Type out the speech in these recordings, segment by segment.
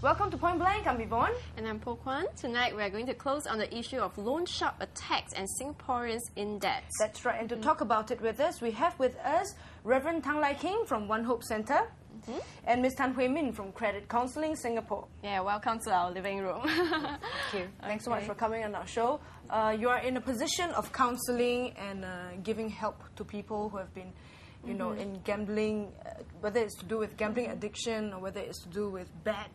Welcome to Point Blank. I'm Yvonne. And I'm Poh Kwan. Tonight we are going to close on the issue of loan shark attacks and Singaporeans in debt. That's right. And to talk about it with us, we have with us Reverend Tan from One Hope Centre and Ms. Tan Min from Credit Counselling Singapore. Yeah, welcome to our living room. Thank you. Thanks so much for coming on our show. You are in a position of counselling and giving help to people who have been you know, in gambling, whether it's to do with gambling addiction or whether it's to do with bad,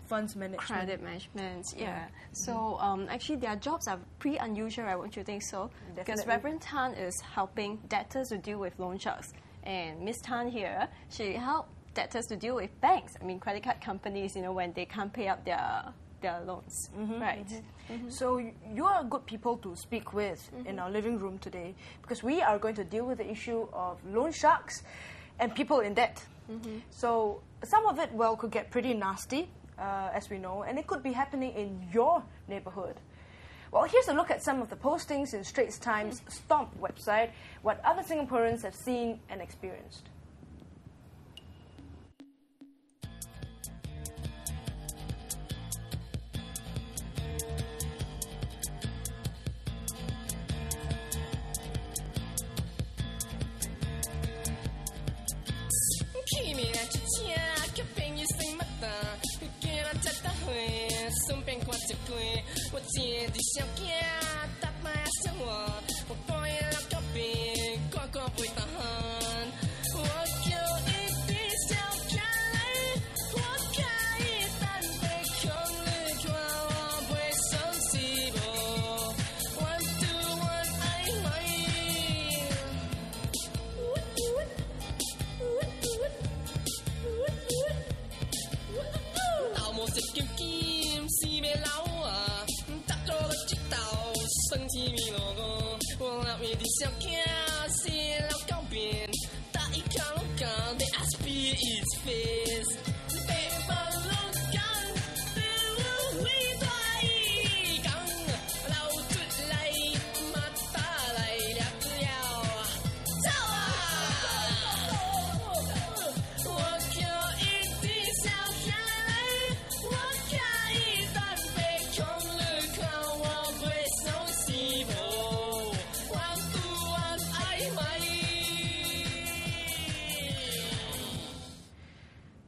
funds management. Credit management, yeah. So actually their jobs are pretty unusual, right? Won't you think so? Definitely. Because Reverend Tan is helping debtors to deal with loan sharks. And Miss Tan here, she helped debtors to deal with banks. I mean, credit card companies, when they can't pay up their loans, right? So you are good people to speak with in our living room today because we are going to deal with the issue of loan sharks and people in debt. So some of it, could get pretty nasty, as we know, and it could be happening in your neighborhood. Well, here's a look at some of the postings in Straits Times' Stomp website, what other Singaporeans have seen and experienced.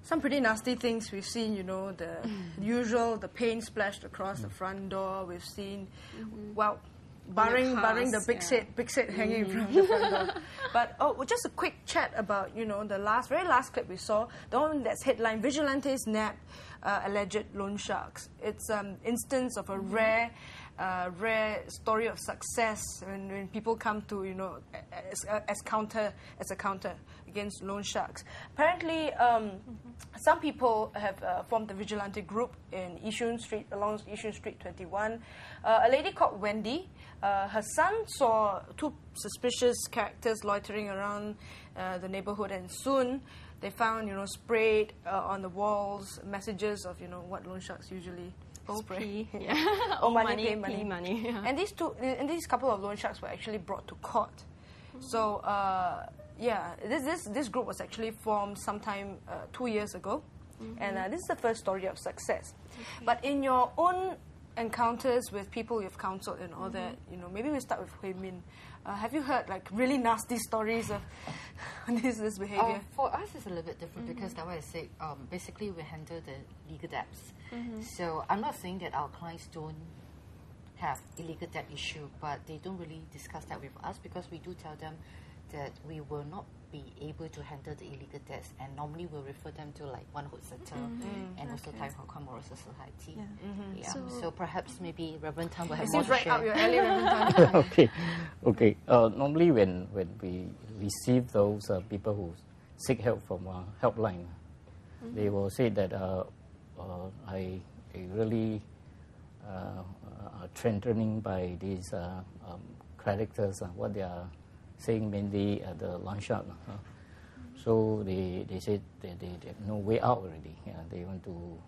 Some pretty nasty things we've seen, the usual, the paint splashed across the front door. We've seen, barring the big set hanging in front of the front door. But just a quick chat about, the very last clip we saw, the one that's headline, Vigilantes Nab Alleged Loan Sharks. It's an instance of a rare story of success when people come to, as a counter against loan sharks. Apparently, some people have formed a vigilante group in Yishun Street, along Yishun Street 21. A lady called Wendy, her son saw two suspicious characters loitering around the neighborhood, and soon they found, sprayed on the walls messages of, what loan sharks usually spray. Yeah. money, pay money. money. Yeah. And these couple of loan sharks were actually brought to court. So, this group was actually formed sometime 2 years ago. And this is the first story of success. But in your own encounters with people you've counseled and all that, maybe we start with Huey Min. Have you heard really nasty stories of this behavior? For us, it's a little bit different because that's why I say basically we handle the legal debts. So I'm not saying that our clients don't have illegal debt issue, but they don't really discuss that with us because we do tell them that we will not be able to handle the illegal debts, and normally we'll refer them to One Hope Centre and also Thai Poh Kwan Moral Society. So perhaps maybe Reverend Tan will have more to right share. Up your alley, Reverend Tan. Okay. Normally when we receive those people who seek help from our helpline, they will say that I really are threatening by these characters, what they are saying mainly the loan shark. So they said they have no way out already. They want to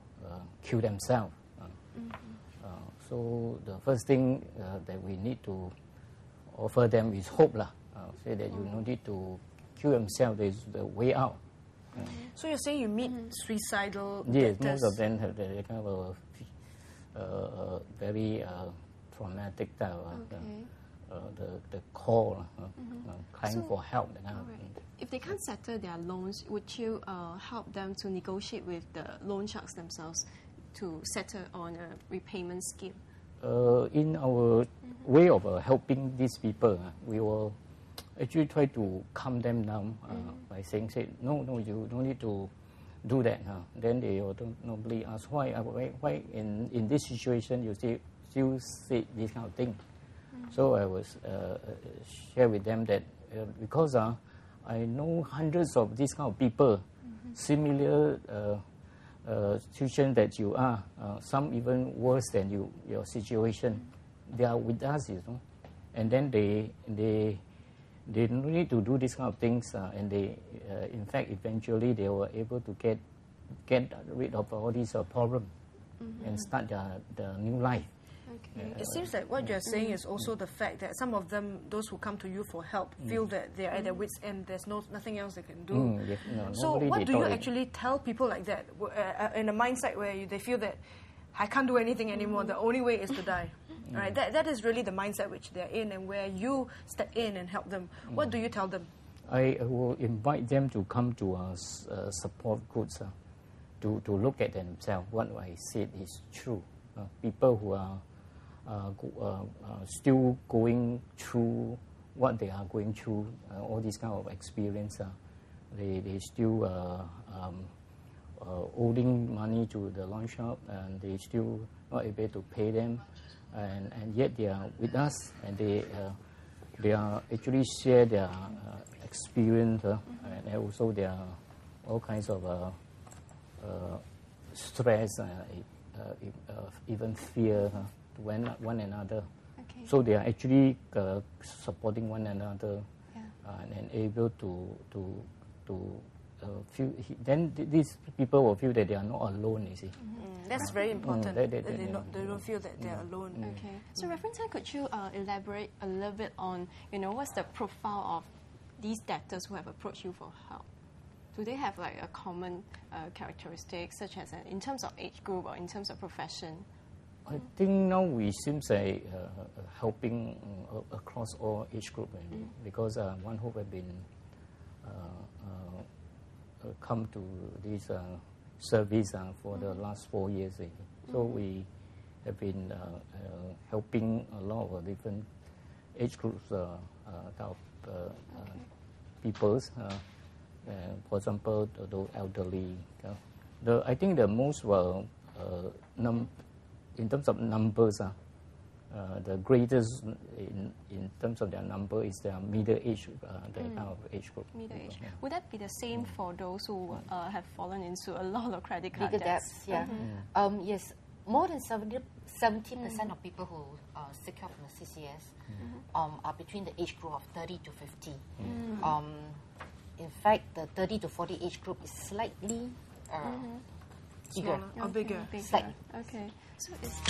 kill themselves. So the first thing that we need to offer them is hope. Say that you no need to kill themselves, there's the way out. So you're saying you meet suicidal Yes, debtors? most of them have the kind of very traumatic type of the call, crying for help. That kind of thing. If they can't settle their loans, would you help them to negotiate with the loan sharks themselves to settle on a repayment scheme? In our way of helping these people, we will actually try to calm them down by saying, no, you don't need to do that. Then they will normally ask, why in this situation you still say this kind of thing. So I was share with them that because I know hundreds of these kind of people, similar situation that you are, some even worse than your situation. They are with us, and then they don't need to do these kind of things, and they, in fact, eventually they were able to get rid of all these problems and start their new life. Okay. It seems like what you're saying is also the fact that some of them, those who come to you for help, feel that they're at their wits' end. There's nothing else they can do. Yes, So what do you actually tell people like that in a mindset where they feel that I can't do anything anymore, the only way is to die? Right? That is really the mindset which they're in, and where you step in and help them. What do you tell them? I will invite them to come to our support groups to look at themselves. What I said is true. People who are still going through what they are going through, all these kind of experience, they still owing money to the loan shark, and they still not able to pay them, and yet they are with us, and they are actually share their experience, and also there are all kinds of stress, even fear to one another. Okay. So they are actually supporting one another, and able to feel. Then these people will feel that they are not alone. You see. That's very important. They don't feel that they're alone. Okay. So Reverend Tan, could you elaborate a little bit on, what's the profile of these debtors who have approached you for help? Do they have like a common characteristic, such as in terms of age group or in terms of profession? I think now we seem like helping across all age group, because one who have been come to this service for the last 4 years. So we have been helping a lot of different age groups, peoples. For example, the elderly. I think the most in terms of numbers, the greatest in terms of their number is their middle age, kind of age group. Middle age. Would that be the same for those who have fallen into a lot of credit card Legal debts? debts, yeah. Yes, more than 70% of people who seek help from the CCS are between the age group of 30 to 50. In fact, the 30 to 40 age group is slightly bigger. Or bigger. Slightly. Okay. So it's